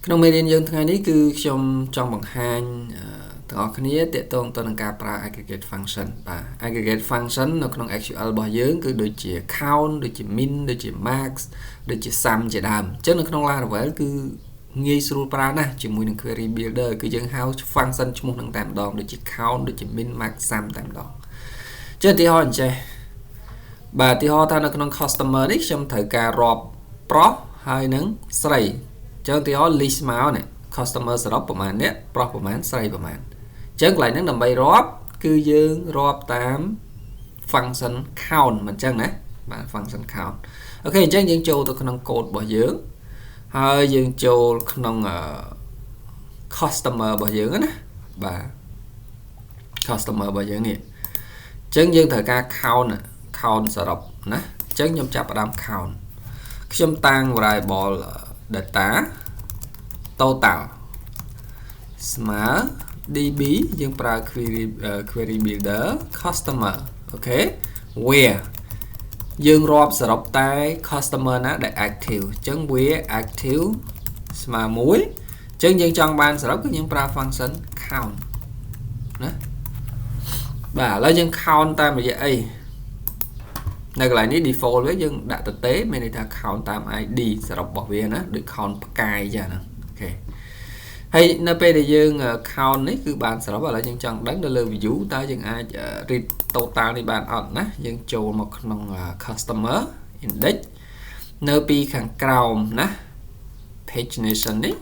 ក្នុងមេរៀនយើងថ្ងៃនេះគឺខ្ញុំចង់បង្ហាញទាំងអស់គ្នាទាក់ទងទៅនឹងការប្រើ aggregate function បាទ aggregate function នៅក្នុង SQL របស់យើងគឺដូចជា count ដូចជា min ដូចជា max ដូចជា sum ជាដើមអញ្ចឹងនៅក្នុង Laravel គឺងាយស្រួលប្រើណាស់ជាមួយនឹង query builder គឺយើងហៅ function ឈ្មោះនឹងតែម្ដងដូចជា count ដូចជា min max sum តែម្ដងចុះឧទាហរណ៍អញ្ចេះបាទឧទាហរណ៍ថានៅក្នុង customer នេះខ្ញុំត្រូវការរាប់ប្រុសហើយនឹងស្រីចឹងឧទាហរណ៍ list មកនេះ customer សរុបប្រមាណអ្នកប្រុសប្រមាណស្រីប្រមាណចឹងកន្លែងហ្នឹងដើម្បីរាប់គឺយើងរាប់តាម function count មិនចឹងណាបាទ function count អូខេអញ្ចឹងយើងចូលទៅក្នុង code របស់យើងហើយយើងចូលក្នុង customer របស់យើងណាបាទ customer របស់យើងនេះអញ្ចឹងយើងត្រូវការ count សរុបណាអញ្ចឹងខ្ញុំចាប់ផ្ដើម count ខ្ញុំតាំង variable data total ស្មើ db យើងប្រើ query builder customer អូខេ where យើងរាប់សរុបតែ customer ណាដែល active អញ្ចឹង where active ស្មើ1អញ្ចឹងយើងចង់បានសរុបគឺយើងប្រើ function count ណាបាទឥឡូវយើង count តាមរយៈអីនៅកន្លែងនេះ default វាយើងដាក់ទៅទេមានន័យថា count តាម ID សរុបរបស់វាណាដូច count ផ្កាយចឹងណាអូខេហើយនៅពេលដែលយើង count នេះគឺបានសរុបឥឡូវយើងចង់ដឹងទៅលើ view តើយើងអាច read total នេះបានអត់ណាយើងចូលមកក្នុង customer index នៅពីខាងក្រោមណា pagination នេះ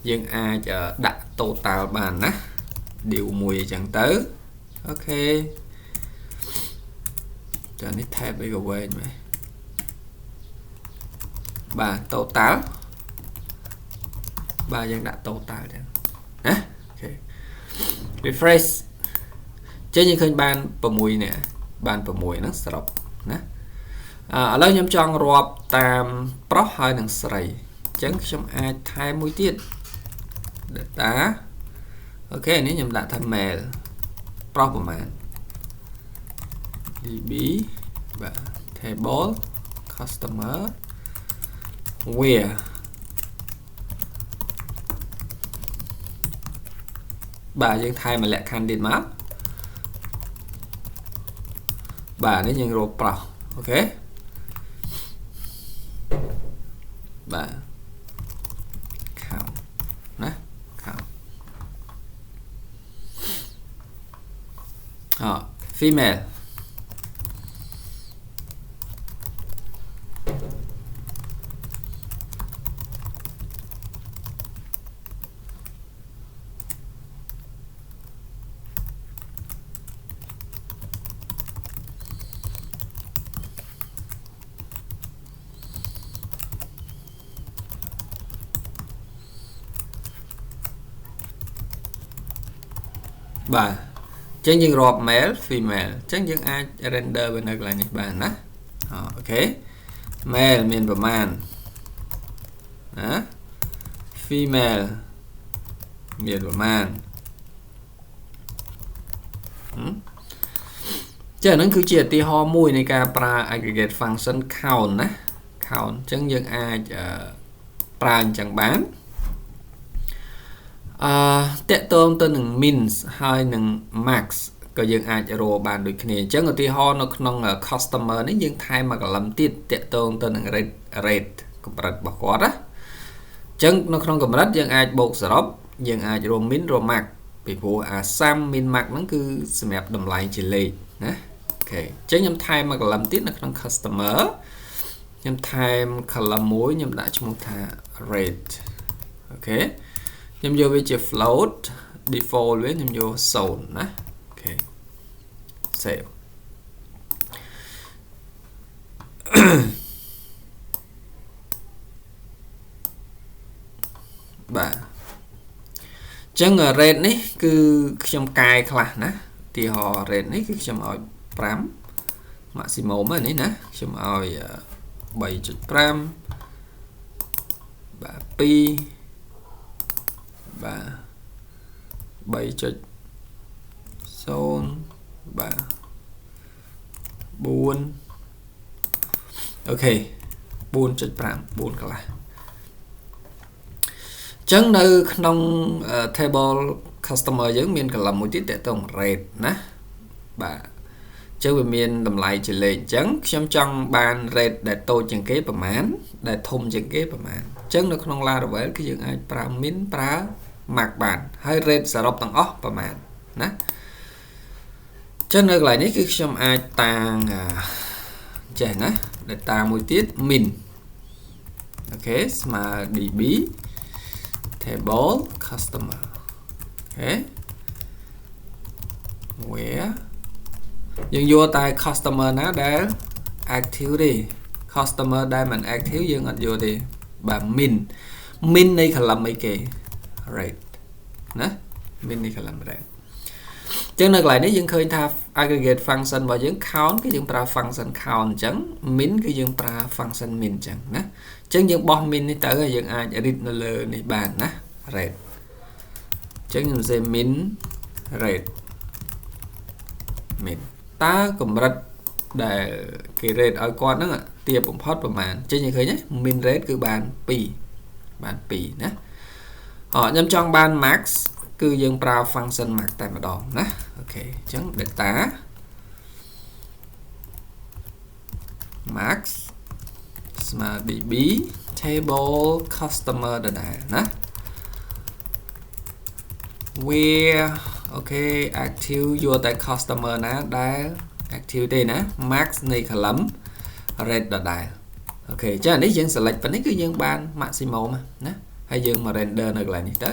យើងអាចដាក់ total បានណា div មួយអញ្ចឹងទៅអូខេចានេះ tab អីក៏វែងមែនបាទ total បាទយើងដាក់ total ចឹងណាអូខេ refresh ចេញយើងឃើញបាន6នេះបាន6ហ្នឹងសរុបណាឥឡូវខ្ញុំចង់រាប់តាមប្រុសហើយនិងស្រីអញ្ចឹងខ្ញុំអាចថែមមួយទៀត data អូខេនេះខ្ញុំដាក់ថា male ប្រុសប្រមាណ db បាទ table customer where បាទយើងថែមលក្ខខណ្ឌទៀតមកបាទនេះយើងរកប្រុសអូខេបាទ count ណា count female បាទអញ្ចឹងយើងរាប់ male female អញ្ចឹងយើងអាច render វានៅកន្លែងនេះបានណាអូខេ male មានប្រមាណណា female មានប្រមាណចា៎ហ្នឹងគឺជាឧទាហរណ៍មួយនៃការប្រើ aggregate function count ណា count អញ្ចឹងយើងអាចប្រើអញ្ចឹងបានតកតងទៅនឹង min ហើយនឹង max ក៏យើងអាចរកបានដូចគ្នាអញ្ចឹងឧទាហរណ៍នៅក្នុង customer នេះយើងថែមមួយកលឹមទៀតតកតងទៅនឹង rate កម្រិតរបស់គាត់ណាអញ្ចឹងនៅក្នុងកម្រិតយើងអាចបូកសរុបយើងអាចរក min រក max ពីព្រោះអា sum min max ហ្នឹងគឺសម្រាប់តម្លៃជាលេខណាអូខេអញ្ចឹងខ្ញុំថែមមួយកលឹមទៀតនៅក្នុង customer ខ្ញុំថែម column មួយខ្ញុំដាក់ឈ្មោះថា rate អូខេខ្ញុំយកវាជា float default វាខ្ញុំយក0ណាអូខេ save បាទអញ្ចឹង rate នេះគឺខ្ញុំកែខ្លះណាឧទាហរណ៍ rate នេះគឺខ្ញុំឲ្យ5 maximum នេះណាខ្ញុំឲ្យ3.5 បាទ2បាទ3.0បាទ4អូខេ 4.5 4កន្លះ ចឹងនៅក្នុង table customer យើងមាន column មួយទៀតតើតង rate ណាបាទចឹងវាមានតម្លៃជាលេខចឹងខ្ញុំចង់បាន rate ដែលតូចជាងគេប្រហែលដែលធំជាងគេប្រហែលចឹងនៅក្នុង Laravel គឺយើងអាចប្រើ min ប្រើ max បានហើយ rate សរុបទាំងអស់ប្រហែលណាចឹងនៅកន្លែងនេះគឺខ្ញុំអាចតាំងចេះណា data មួយទៀត min អូខេស្មើ db table customer អូខេ where យើងយកតែ customer ណាដែល active ទេ customer ដែលមិន active យើងអត់យកទេបាទ min នៃ column អីគេ rate ណា min នៃ column rate ចឹងនៅកន្លែងនេះយើងឃើញថា aggregate function របស់យើង count គឺយើងប្រើ function count អញ្ចឹង min គឺយើងប្រើ function min អញ្ចឹងណាអញ្ចឹងយើងបោះ min នេះទៅហើយយើងអាច read នៅលើនេះបានណា rate អញ្ចឹងខ្ញុំសេ min rate min តើកម្រិតដែលគេ rate ឲ្យគាត់ហ្នឹងទាបបំផុតប្រហែលអញ្ចឹងយើងឃើញទេ min rate គឺបាន2ណាខ្ញុំចង់បាន max គឺយើងប្រើ function max តែម្ដងណាអូខេអញ្ចឹង data max ស្មើ db table customer ដដែលណា where អូខេ active យកតែ customer ណាដែល active ទេណា max នៃ column rate ដដែលអូខេអញ្ចឹងនេះយើង select ប៉ុណ្នេះគឺយើងបាន maximum ណាហើយយើងមក render នៅកន្លែងនេះទៅ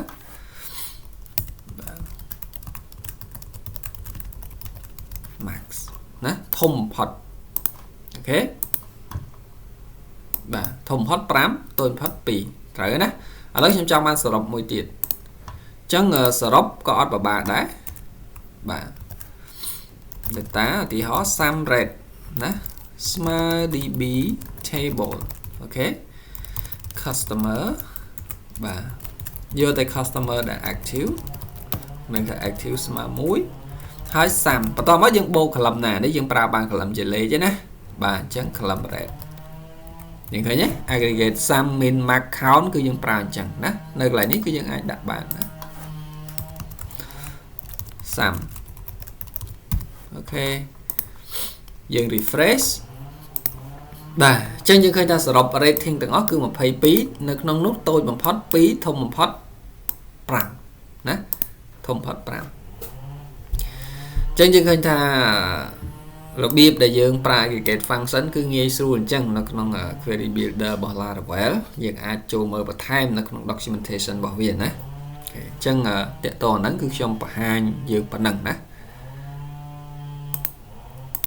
max ណាធំបំផុតអូខេបាទធំបំផុត5តូចបំផុត2ត្រូវណាឥឡូវខ្ញុំចង់បានសរុបមួយទៀតអញ្ចឹងសរុបក៏អត់ពិបាកដែរបាទ data ឧទាហរណ៍ sum rate ណាស្មើ db table អូខេ customer បាទយកតែ customer ដែល active មានតែ active ស្មើ1ហើយ sum បន្តមកយើងបូក column ណានេះយើងប្រើបាន column ជាលេខទេណាបាទអញ្ចឹង column rate យើងឃើញទេ aggregate sum min max count គឺយើងប្រើអញ្ចឹងណានៅកន្លែងនេះគឺយើងអាចដាក់បានណា sum អូខេយើង refresh បាទអញ្ចឹងយើងឃើញថាសរុប rating ទាំងអស់គឺ22នៅក្នុងនោះតូចបំផុត2ធំបំផុត5ណាធំបំផុត5អញ្ចឹងយើងឃើញថារបៀបដែលយើងប្រើ aggregate function គឺងាយស្រួលអញ្ចឹងនៅក្នុង query builder របស់ Laravel យើងអាចចូលមើលបន្ថែមនៅក្នុង documentation របស់វាណាអូខេអញ្ចឹងតកតហ្នឹងគឺខ្ញុំបង្ហាញយើងប៉ុណ្ណឹងណា